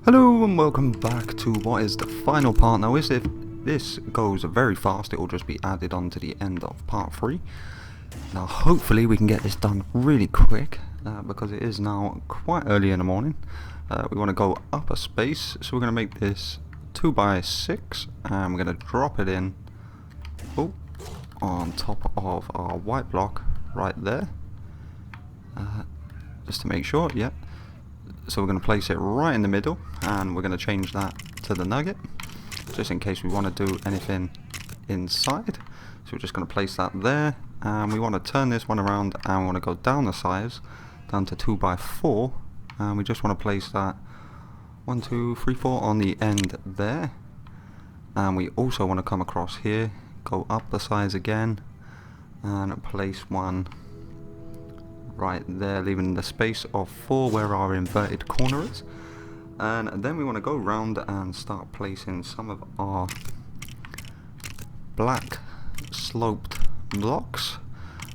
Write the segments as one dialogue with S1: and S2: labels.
S1: Hello and welcome back to what is the final part. Now if this goes very fast, it will just be added on to the end of part 3. Now hopefully we can get this done really quick because it is now quite early in the morning. We want to go up a space, so we're going to make this 2x6 and we're going to drop it in on top of our white block right there, just to make sure. Yeah. So we're going to place it right in the middle, and we're going to change that to the nugget, just in case we want to do anything inside. So we're just going to place that there, and we want to turn this one around, and we want to go down the size, down to 2x4, and we just want to place that 1, 2, 3, 4 on the end there. And we also want to come across here, go up the size again, and place one right there, leaving the space of 4 where our inverted corner is. And then we want to go round and start placing some of our black sloped blocks.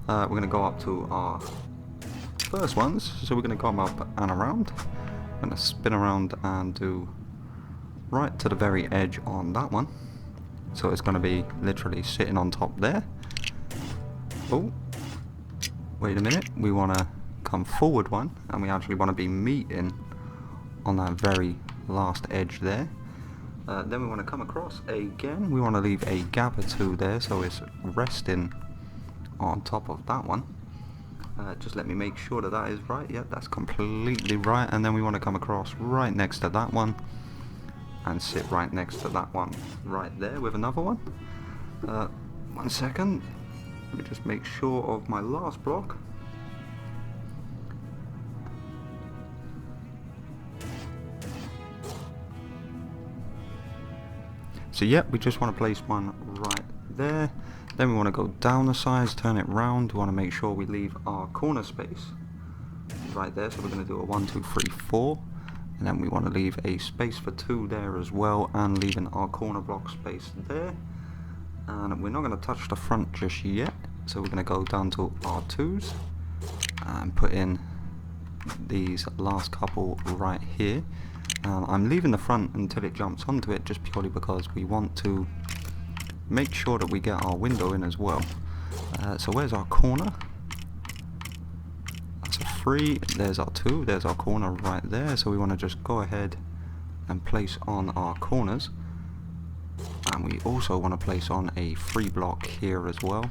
S1: We're going to go up to our first ones, so we're going to come up and around. I'm going to spin around and do right to the very edge on that one, so it's going to be literally sitting on top there. Oh, wait a minute, we want to come forward one, and we actually want to be meeting on that very last edge there. Then we want to come across again, we want to leave a gap or 2 there, so it's resting on top of that one. Just let me make sure that that is right. Yeah, that's completely right. And then we want to come across right next to that one and sit right next to that one right there with another one. 1 second. Let me just make sure of my last block. So yeah, we just want to place one right there. Then we want to go down the sides, turn it round. We want to make sure we leave our corner space right there. So we're going to do a 1, 2, 3, 4. And then we want to leave a space for 2 there as well, and leaving our corner block space there. And we're not going to touch the front just yet, so we're going to go down to our 2s and put in these last couple right here. I'm leaving the front until it jumps onto it, just purely because we want to make sure that we get our window in as well. So where's our corner? That's a 3, there's our 2, there's our corner right there. So we want to just go ahead and place on our corners. And we also want to place on a 3 block here as well.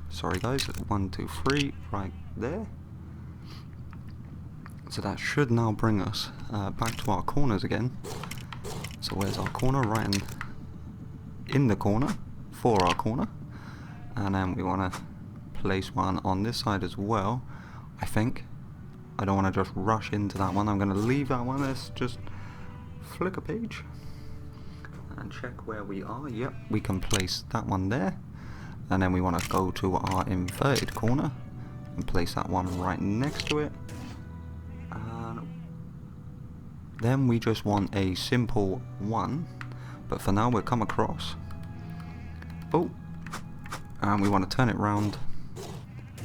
S1: Sorry guys, 1, 2, 3 right there. So that should now bring us back to our corners again. So where's our corner? Right in the corner for our corner. And then we want to place one on this side as well, I think. I don't want to just rush into that one. I'm going to leave that one. Let's just flick a page and check where we are. Yep, we can place that one there, and then we want to go to our inverted corner and place that one right next to it. And then we just want a simple 1, but for now we'll come across. And we want to turn it round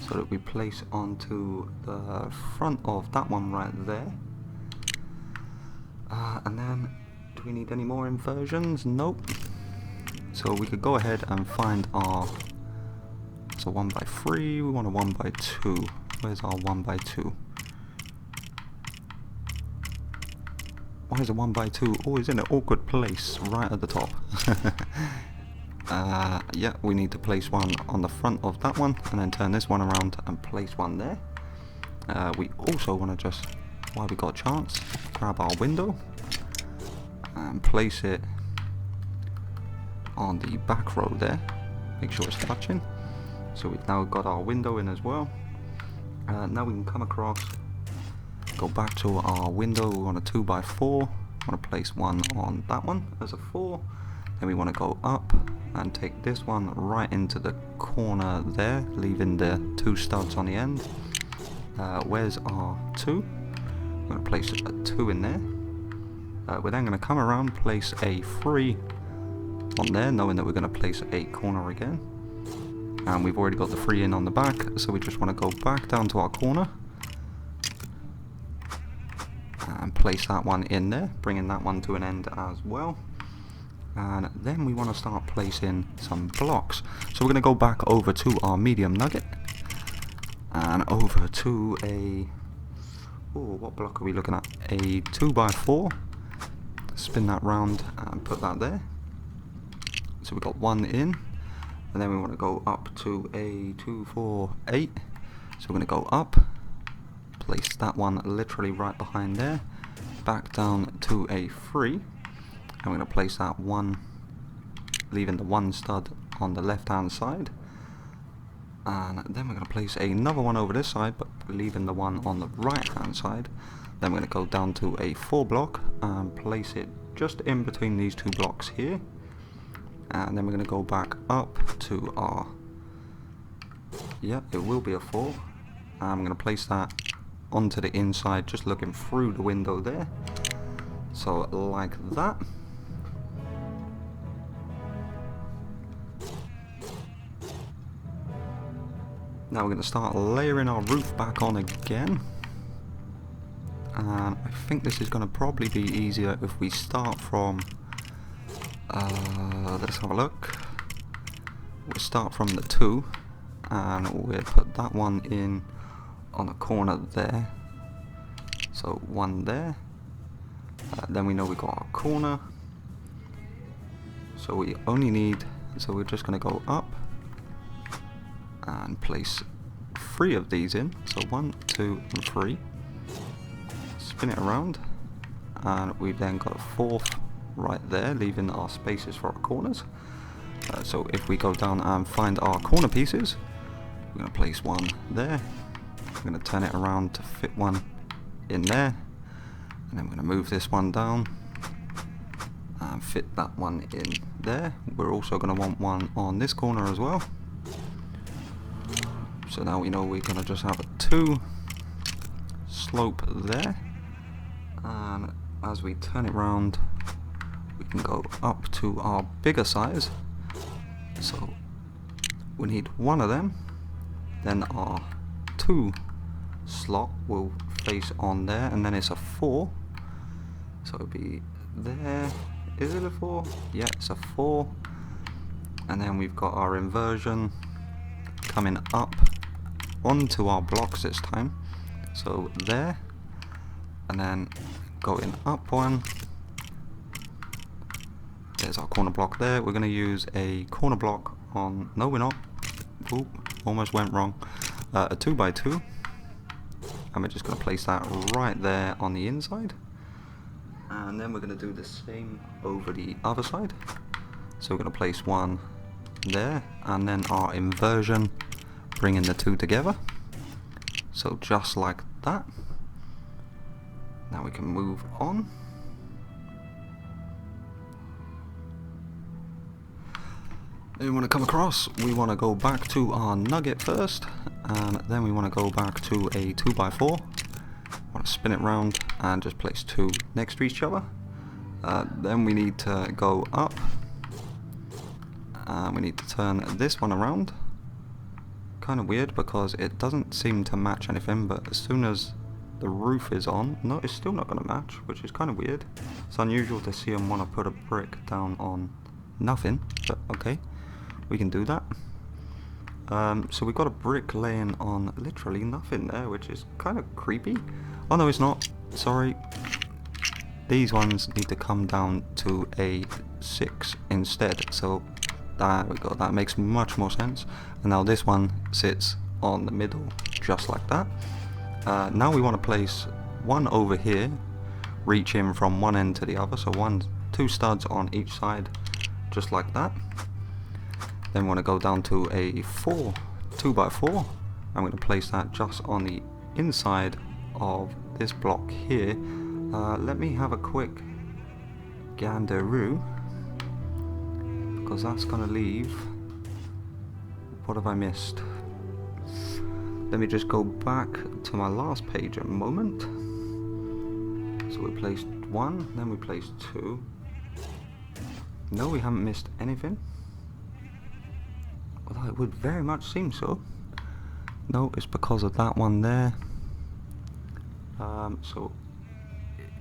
S1: so that we place onto the front of that one right there. And then, do we need any more inversions? Nope. So we could go ahead and find our, so 1x3, we want a 1x2. Where's our 1x2? Why is a 1x2 always in an awkward place right at the top? Yeah, we need to place one on the front of that one, and then turn this one around and place one there. We also want to just, while we got a chance, grab our window and place it on the back row there. Make sure it's touching. So we've now got our window in as well. Now we can come across, go back to our window. We want a 2x4. We want to place one on that one as a 4. Then we want to go up and take this one right into the corner there, leaving the 2 studs on the end. Where's our 2? I'm going to place a 2 in there. We're then going to come around, place a 3 on there, knowing that we're going to place a corner again. And we've already got the 3 in on the back, so we just want to go back down to our corner and place that one in there, bringing that one to an end as well. And then we want to start placing some blocks. So we're going to go back over to our medium nugget and over to a, what block are we looking at? A 2x4. Spin that round and put that there. So we've got one in, and then we want to go up to a 2, 4, 8. So we're going to go up, place that one literally right behind there, back down to a 3, and we're going to place that one, leaving the one stud on the left hand side, and then we're going to place another one over this side but leaving the one on the right hand side. Then we're going to go down to a 4 block and place it just in between these two blocks here, and then we're going to go back up to our, it will be a 4, and I'm going to place that onto the inside, just looking through the window there, so like that. Now we're going to start layering our roof back on again, and I think this is going to probably be easier if we start from, let's have a look. We'll start from the 2, and we'll put that one in on the corner there, so one there, then we know we got our corner, so we only need, so we're just going to go up and place 3 of these in, so 1, 2 and 3, spin it around, and we've then got a 4th right there, leaving our spaces for our corners. So if we go down and find our corner pieces, we're going to place one there, we're going to turn it around to fit one in there, and then we're going to move this one down and fit that one in there. We're also going to want one on this corner as well. So now we know we're going to just have a 2 slope there, and as we turn it round we can go up to our bigger size, so we need one of them, then our 2 slot will face on there, and then it's a 4, so it'll be there. Is it a 4? Yeah, it's a 4, and then we've got our inversion coming up onto our blocks this time, so there, and then going up one, there's our corner block there. We're going to use a corner block on, no we're not, ooh, almost went wrong, a 2x2, and we're just going to place that right there on the inside, and then we're going to do the same over the other side. So we're going to place one there, and then our inversion, bringing the 2 together, so just like that. Now we can move on. Then we want to come across, we want to go back to our nugget first, and then we want to go back to a 2x4. Want to spin it round and just place 2 next to each other. Then we need to go up, and we need to turn this one around. Kind of weird because it doesn't seem to match anything, but as soon as the roof is on, no, it's still not going to match, which is kind of weird. It's unusual to see them want to put a brick down on nothing, but okay, we can do that. So we've got a brick laying on literally nothing there, which is kind of creepy. Oh no, it's not, sorry. These ones need to come down to a 6 instead, so there we go, that makes much more sense. And now this one sits on the middle just like that. Now we want to place one over here, reach in from one end to the other, so 2 studs on each side just like that. Then we want to go down to a 2x4. I'm going to place that just on the inside of this block here. Let me have a quick gandaroo, because that's going to leave, what have I missed? Let me just go back to my last page a moment. So we placed 1, then we placed 2. No, we haven't missed anything. Although it would very much seem so. No, it's because of that one there. So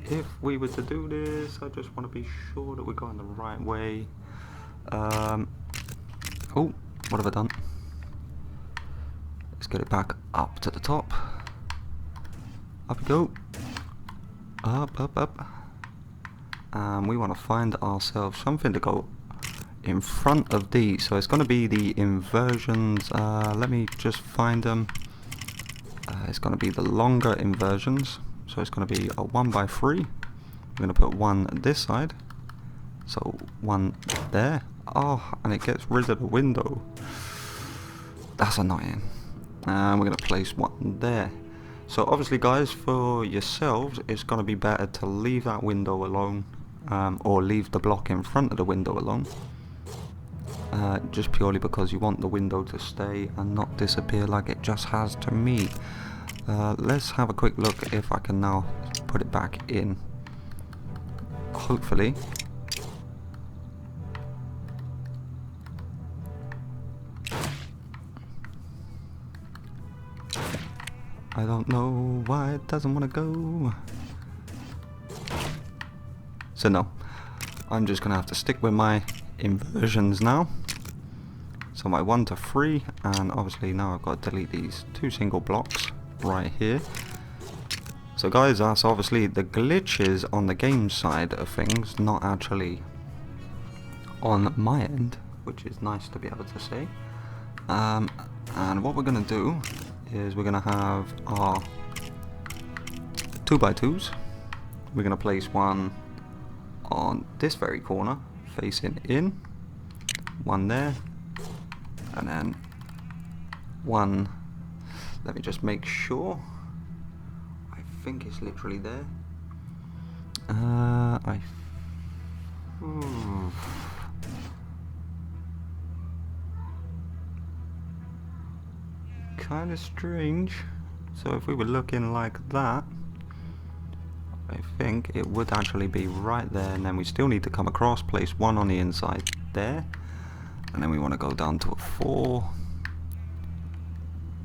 S1: if we were to do this, I just want to be sure that we're going the right way. Oh, what have I done? Let's get it back up to the top. Up we go. Up, up, up. And we want to find ourselves something to go in front of these. So it's going to be the inversions. Let me just find them. It's going to be the longer inversions. So it's going to be a 1x3. We're going to put one this side. So one there. Oh, and it gets rid of the window. That's annoying. And we're going to place one there. So obviously guys, for yourselves, it's going to be better to leave that window alone. Or leave the block in front of the window alone. Just purely because you want the window to stay and not disappear like it just has to me. Let's have a quick look if I can now put it back in. Hopefully. I don't know why it doesn't want to go. So no, I'm just going to have to stick with my inversions now. So my 1 to 3, and obviously now I've got to delete these 2 single blocks right here. So guys, that's obviously the glitches on the game side of things, not actually on my end, which is nice to be able to say. And what we're going to do is we're going to have our 2x2s. We're going to place one on this very corner facing in, one there, and then one, let me just make sure, I think it's literally there. Kind of strange. So if we were looking like that, I think it would actually be right there, and then we still need to come across, place one on the inside there, and then we want to go down to a 4,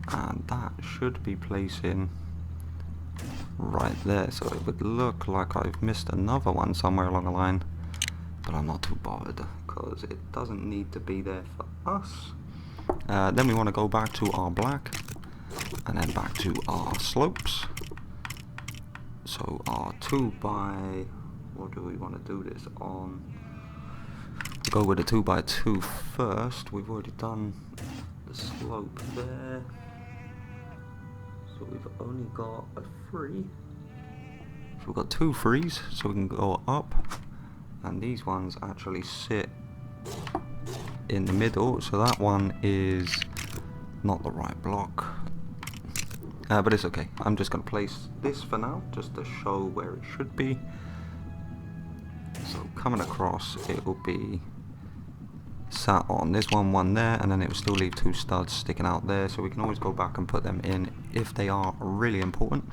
S1: and that should be placing right there. So it would look like I've missed another one somewhere along the line, but I'm not too bothered because it doesn't need to be there for us. Then we want to go back to our black and then back to our slopes. So our 2x, what do we want to do this on? Go with a 2x2 first. We've already done the slope there. So we've only got a 3. So we've got 2 3s, so we can go up. And these ones actually sit in the middle, so that one is not the right block. But it's okay. I'm just going to place this for now, just to show where it should be. So coming across, it will be sat on this one there, and then it will still leave 2 studs sticking out there, so we can always go back and put them in if they are really important.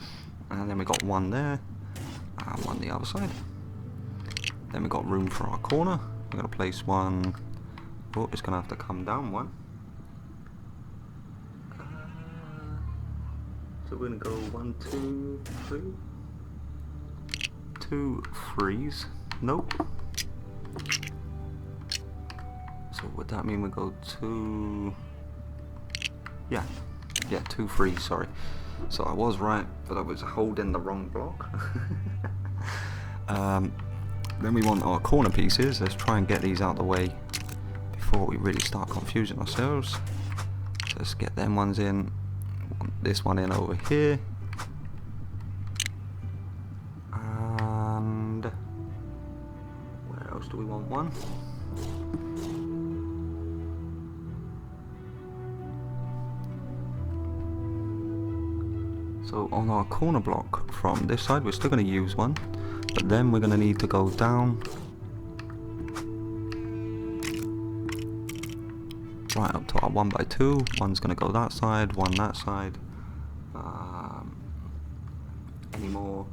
S1: And then we got one there, and one the other side. Then we got room for our corner. We're going to place one. Oh, it's going to have to come down one. So we're going to go 1 2 3. 2 3s. Nope. So would that mean we go 2? Yeah, 2 3s, sorry. So I was right, but I was holding the wrong block. Then we want our corner pieces. Let's try and get these out of the way before we really start confusing ourselves. So let's get them ones in. This one in over here. And where else do we want one? So on our corner block from this side, we're still going to use one, but then we're going to need to go down right up to our 1x2. One's going to go that side, one that side. Any more?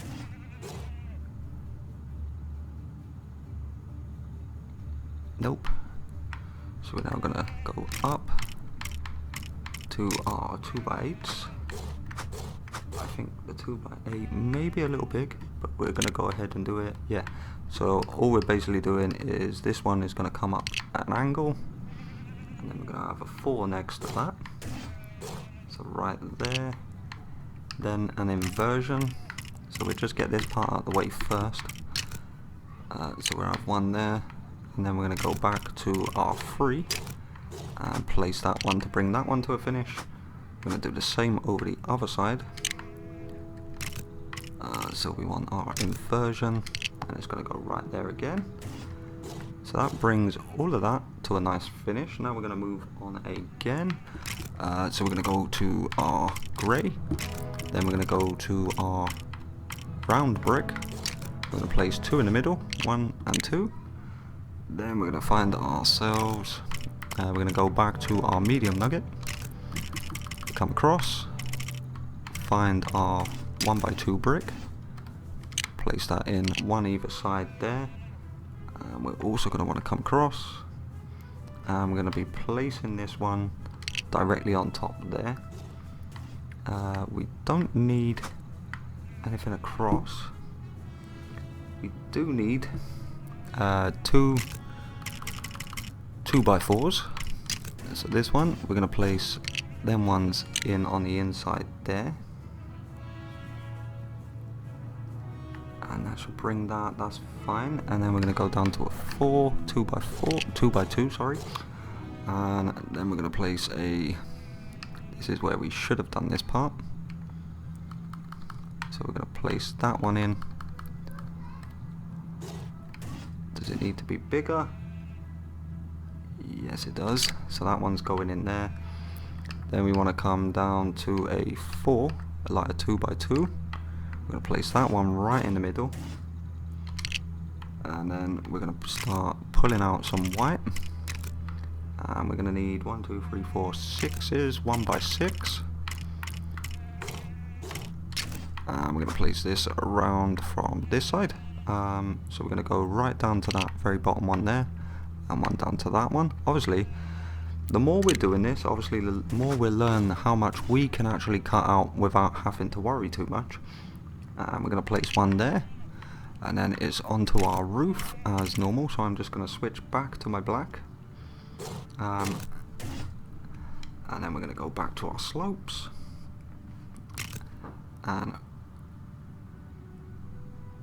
S1: Nope. So we're now going to go up to our 2x8s. I think the 2x8 may be a little big, but we're going to go ahead and do it. Yeah, so all we're basically doing is this one is going to come up at an angle, and then we're going to have a 4 next to that, so right there, then an inversion, so we just get this part out of the way first. So we'll have 1 there, and then we're going to go back to our 3 and place that one to bring that one to a finish. We're going to do the same over the other side. So we want our inversion, and it's going to go right there again. So that brings all of that to a nice finish. Now we're going to move on again. So we're going to go to our grey, then we're going to go to our round brick. We're going to place 2 in the middle, 1 and 2. Then we're going to find ourselves, we're going to go back to our medium nugget, come across, find our 1x2 brick, place that in 1 either side there, and we're also going to want to come across, and we're going to be placing this one directly on top there. We don't need anything across. We do need 2 2x4s. So this one, we're going to place them ones in on the inside there. And that should bring that, that's fine. And then we're going to go down to a 4, 2x2, sorry. And then we're going to place a, this is where we should have done this part. So we're going to place that one in. Does it need to be bigger? Yes, it does. So that one's going in there. Then we want to come down to a 4, like a 2x2. We're going to place that one right in the middle. And then we're going to start pulling out some white. And we're going to need 1, 2, 3, 4, 6s, 1x6. And we're going to place this around from this side. So we're going to go right down to that very bottom one there, and one down to that one. Obviously, the more we're doing this, obviously the more we'll learn how much we can actually cut out without having to worry too much. And we're going to place one there, and then it's onto our roof as normal. So I'm just going to switch back to my black, and then we're going to go back to our slopes, and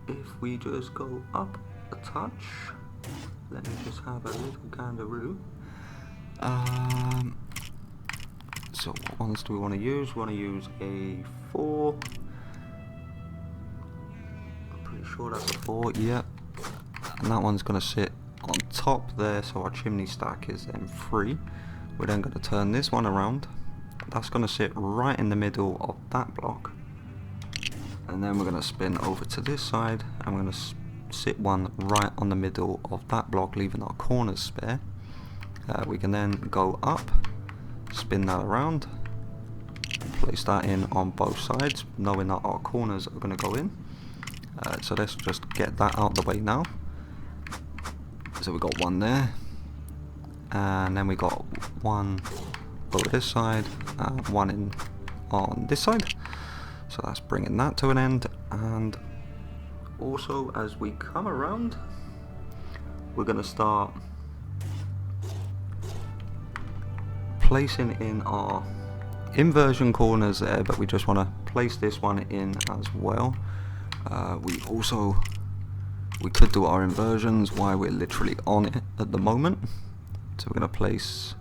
S1: if we just go up a touch, let me just have a little kangaroo. So what ones do we want to use? We want to use a 4. I'm pretty sure that's a 4, yeah. And that one's going to sit on top there, so our chimney stack is then 3. We're then going to turn this one around. That's going to sit right in the middle of that block. And then we're going to spin over to this side, and we're going to sit one right on the middle of that block, leaving our corners spare. We can then go up, spin that around, place that in on both sides, knowing that our corners are going to go in. So let's just get that out of the way now. So we got one there, and then we got one over this side, and one in on this side. So that's bringing that to an end. And also, as we come around, we're going to start placing in our inversion corners there, but we just want to place this one in as well. We could do our inversions while we're literally on it at the moment. So we're going to place,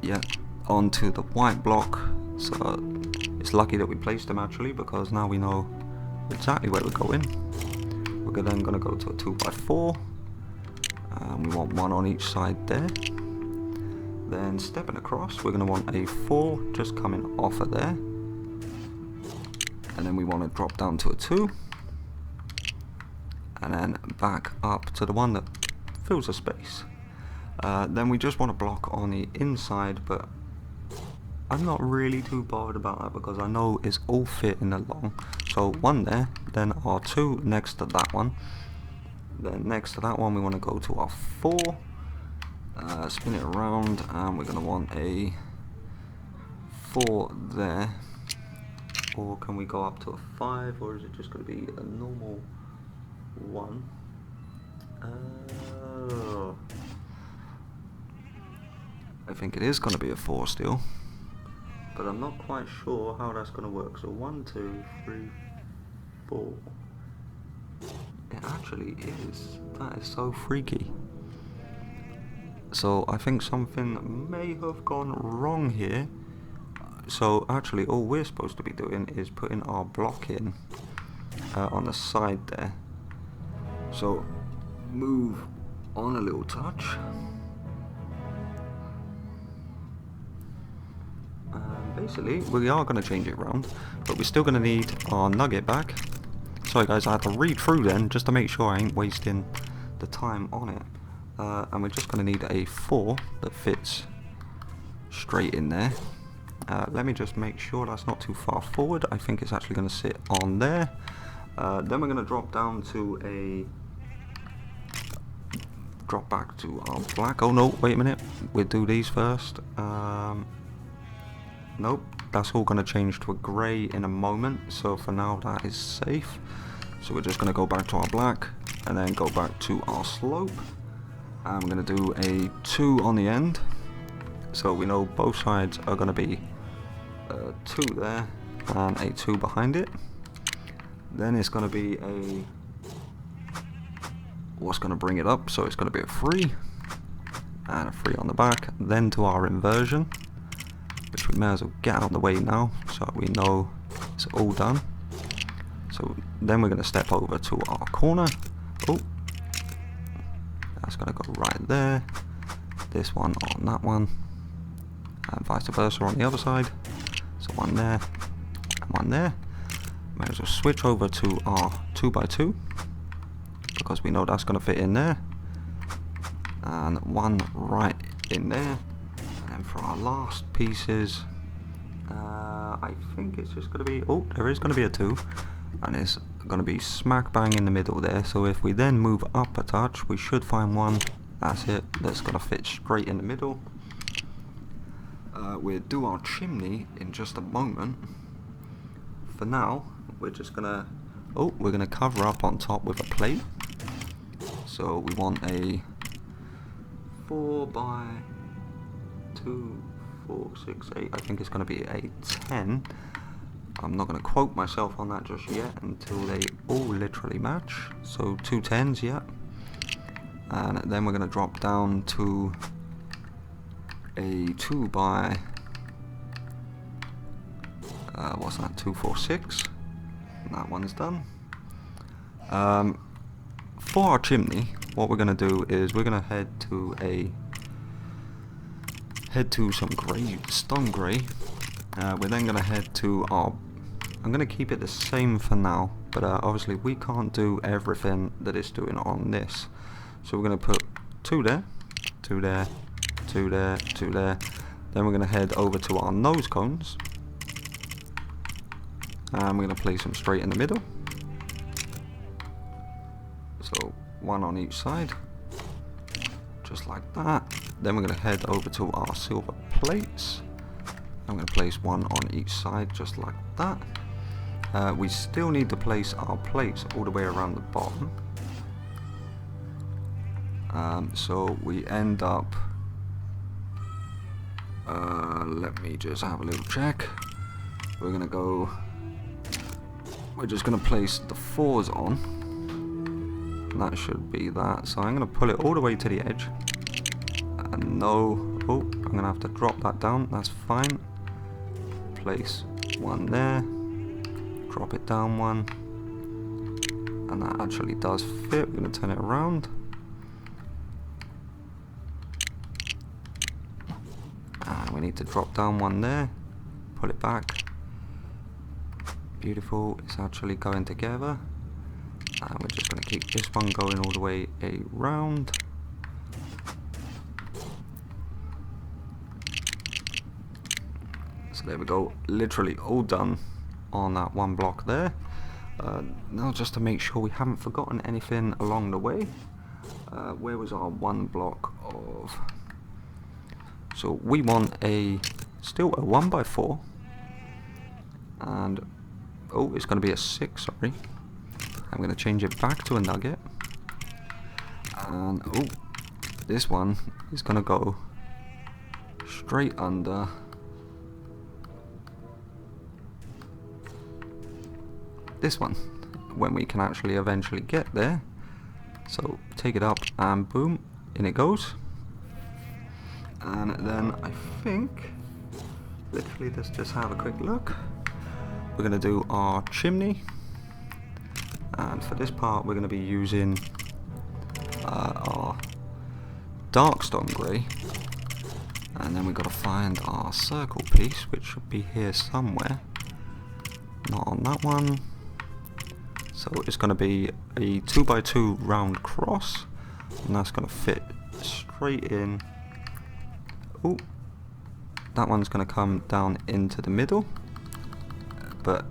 S1: yeah, onto the white block. So it's lucky that we placed them actually, because now we know exactly where we're going. We're then going to go to a 2x4, and we want one on each side there. Then stepping across, we're going to want a 4 just coming off of there, and then we want to drop down to a 2, and then back up to the one that fills the space. Then we just want to block on the inside, but I'm not really too bothered about that because I know it's all fitting along. So one there, then our 2 next to that one. Then next to that one we want to go to our 4, spin it around, and we're going to want a 4 there. or can we go up to a 5, or is it just going to be a normal 1? I think it is going to be a 4 still, but I'm not quite sure how that's going to work. So 1, 2, 3, 4. It actually is. That is so freaky. So I think something may have gone wrong here. So actually all we're supposed to be doing is putting our block in on the side there. So move on a little touch. Basically we are going to change it around, but we're still going to need our nugget back. Sorry guys, I had to read through then just to make sure I ain't wasting the time on it. And we're just going to need a 4 that fits straight in there. Let me just make sure that's not too far forward. I think it's actually going to sit on there. Then we're going to drop down to drop back to our black. Oh no, wait a minute. We'll do these first. Nope, that's all going to change to a grey in a moment. So for now that is safe. So we're just going to go back to our black and then go back to our slope. And we're going to do a 2 on the end. So we know both sides are going to be 2 there and a 2 behind it. Then it's going to be a, what's going to bring it up, so it's going to be a 3 and a 3 on the back. Then to our inversion, which we may as well get out of the way now so we know it's all done. So then we're going to step over to our corner. Oh, that's going to go right there, this one on that one, and vice versa on the other side. So one there and one there. Might as well switch over to our 2x2 because we know that's going to fit in there, and one right in there. And then for our last pieces, I think it's just going to be, oh, there is going to be a 2, and it's going to be smack bang in the middle there. So if we then move up a touch, we should find one, that's it, that's going to fit straight in the middle. We'll do our chimney in just a moment. For now, we're just gonna, we're gonna cover up on top with a plate. So we want a 4 by 2, 4, 6, 8. I think it's gonna be a 10. I'm not gonna quote myself on that just yet until they all literally match. So 2 10s, yeah. And then we're gonna drop down to a 2 by what's that, 2, 4, 6. That one's done. For our chimney, what we're going to do is we're going to head to some grey, stone grey. We're then going to head to our, I'm going to keep it the same for now, but obviously we can't do everything that it's doing on this. So we're going to put 2 there, 2 there, 2 there, 2 there. Then we're going to head over to our nose cones, and we're going to place them straight in the middle. So 1 on each side, just like that. Then we're going to head over to our silver plates. I'm going to place 1 on each side, just like that. We still need to place our plates all the way around the bottom. So we end up, let me just have a little check. We're going to go, we're just going to place the 4s on. That should be that. So I'm going to pull it all the way to the edge. And no, oh, I'm going to have to drop that down. That's fine. Place 1 there. Drop it down 1. And that actually does fit. We're going to turn it around. And we need to drop down 1 there. Pull it back. Beautiful. It's actually going together. And we're just going to keep this one going all the way around. So there we go, literally all done on that 1 block there. Now just to make sure we haven't forgotten anything along the way, where was our 1 block of, so we want still a 1 by 4, and Oh, it's going to be a 6, sorry. I'm going to change it back to a nugget. And, oh, this one is going to go straight under this one, when we can actually eventually get there. So, take it up and boom, in it goes. And then I think, literally, let's just have a quick look. We're going to do our chimney. And for this part, we're going to be using our dark stone grey. And then we've got to find our circle piece, which should be here somewhere. Not on that one. So it's going to be a 2x2 round cross. And that's going to fit straight in. Oh, that one's going to come down into the middle. But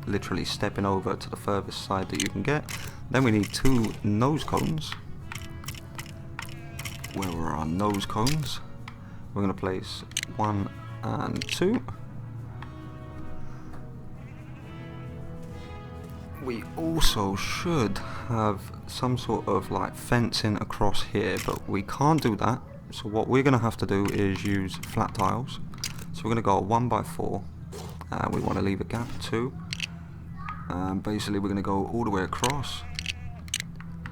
S1: literally stepping over to the furthest side that you can get. Then we need 2 nose cones. Where are our nose cones? We're going to place 1 and 2. We also should have some sort of like fencing across here, but we can't do that. So what we're going to have to do is use flat tiles. So we're going to go 1x4. We want to leave a gap of 2. Basically we're going to go all the way across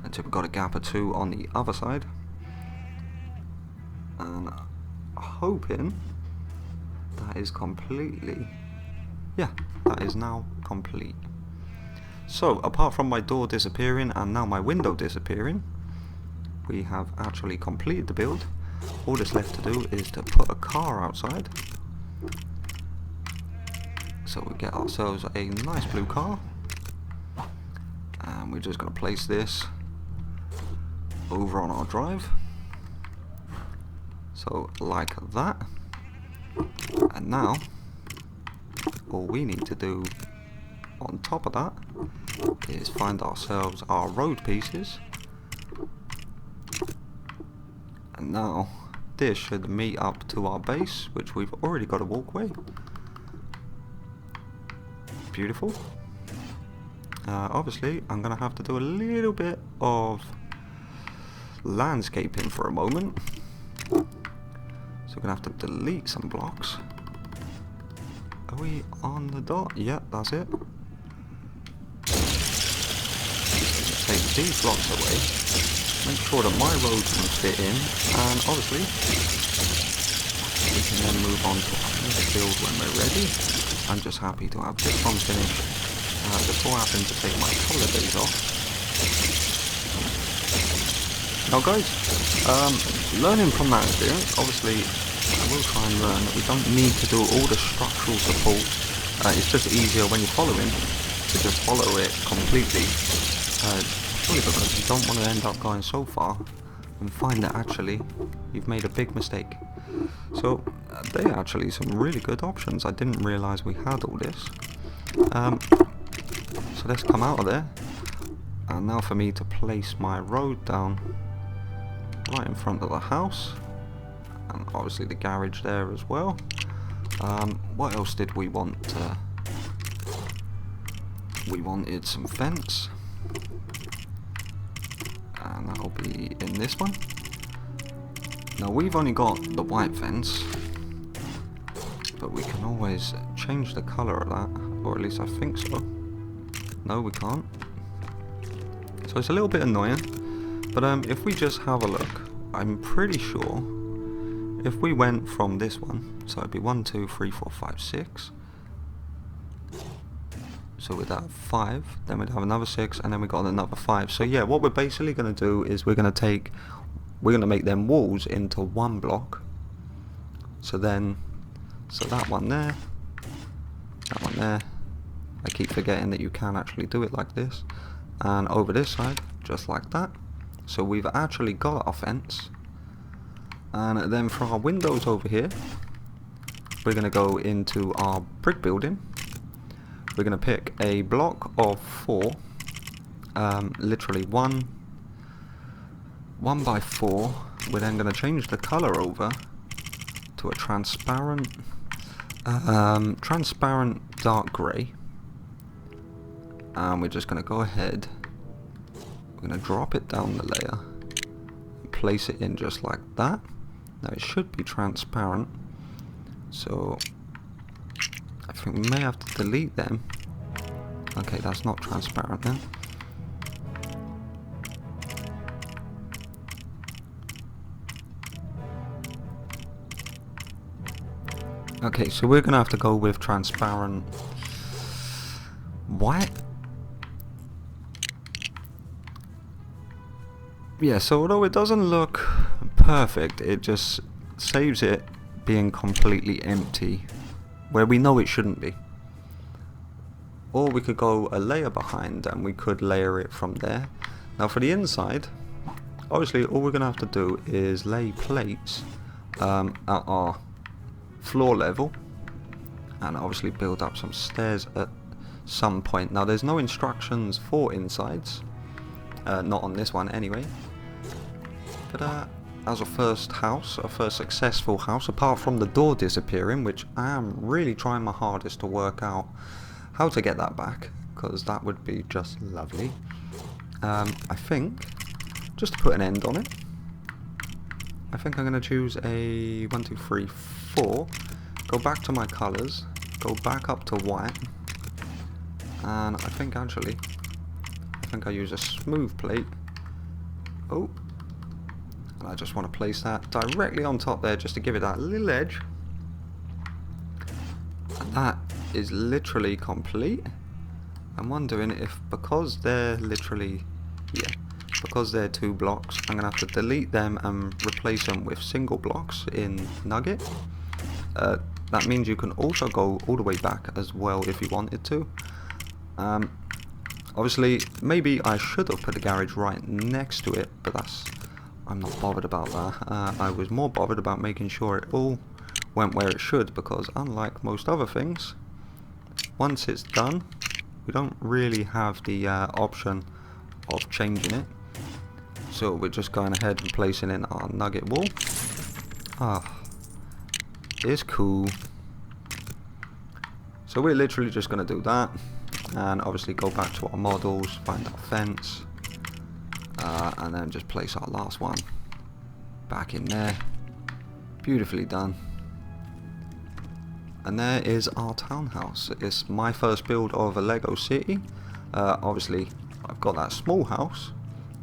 S1: until we've got a gap of 2 on the other side. And hoping that is completely, yeah, that is now complete. So apart from my door disappearing and now my window disappearing, we have actually completed the build. All that's left to do is to put a car outside. So we get ourselves a nice blue car, and we're just going to place this over on our drive. So like that. And now all we need to do on top of that is find ourselves our road pieces. And now this should meet up to our base, which we've already got a walkway. Beautiful. Obviously I'm going to have to do a little bit of landscaping for a moment. So we're going to have to delete some blocks. Are we on the dot? Yeah, that's it. Take these blocks away. Make sure that my road can fit in. And obviously, we can then move on to our next build when we're ready. I'm just happy to have this one finished before having to take my couple of days off. Now guys, learning from that experience, obviously I will try and learn that we don't need to do all the structural support. It's just easier when you're following to just follow it completely. Purely because you don't want to end up going so far and find that actually you've made a big mistake. So they are actually some really good options. I didn't realise we had all this. So let's come out of there. And now for me to place my road down right in front of the house. And obviously the garage there as well. What else did we want? We wanted some fence. And that'll be in this one. Now we've only got the white fence, but we can always change the colour of that, or at least I think so. No, we can't. So it's a little bit annoying, but if we just have a look, I'm pretty sure if we went from this one, so it'd be 1, 2, 3, 4, 5, 6. So we'd have 5, then we'd have another 6, and then we got another 5. So yeah, what we're basically going to do is we're going to make them walls into one block. So then, so that one there, that one there. I keep forgetting that you can actually do it like this. And over this side, just like that. So we've actually got our fence. And then for our windows over here, we're going to go into our brick building. We're going to pick a block of 4, literally 1 by 4. We're then going to change the color over to a transparent dark grey. And we're just going to go ahead. We're going to drop it down the layer. And place it in just like that. Now it should be transparent. So I think we may have to delete them. Okay, that's not transparent then. Okay, so we're going to have to go with transparent white. Yeah, so although it doesn't look perfect, it just saves it being completely empty, where we know it shouldn't be. Or we could go a layer behind and we could layer it from there. Now for the inside, obviously all we're going to have to do is lay plates at our floor level, and obviously build up some stairs at some point. Now there's no instructions for insides, not on this one anyway, but as a first house, a first successful house, apart from the door disappearing, which I am really trying my hardest to work out how to get that back, because that would be just lovely. I think, just to put an end on it, I think I'm going to choose a 1, 2, 3, 4, go back to my colours, go back up to white, and I think actually, I use a smooth plate. Oh, and I just want to place that directly on top there just to give it that little edge. And that is literally complete. I'm wondering if, because they're literally, yeah, because they're 2 blocks, I'm going to have to delete them and replace them with single blocks in Nugget. That means you can also go all the way back as well if you wanted to. Obviously, maybe I should have put the garage right next to it, but I'm not bothered about that. I was more bothered about making sure it all went where it should, because unlike most other things, once it's done, we don't really have the option of changing it. So we're just going ahead and placing in our nugget wall. It's cool. So we're literally just going to do that, and obviously go back to our models, find our fence, and then just place our last one back in there. Beautifully done. And there is our townhouse. It's my first build of a Lego city. Obviously I've got that small house,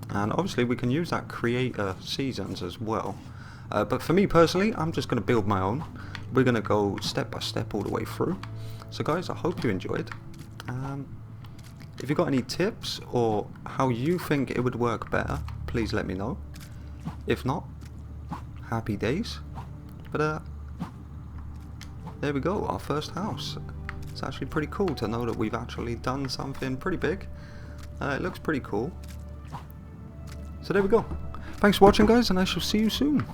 S1: and obviously we can use that creator seasons as well. But for me personally, I'm just going to build my own. We're going to go step by step all the way through. So guys, I hope you enjoyed. If you've got any tips or how you think it would work better, please let me know. If not, happy days. But there we go, our first house. It's actually pretty cool to know that we've actually done something pretty big. It looks pretty cool. So there we go. Thanks for watching guys, and I shall see you soon.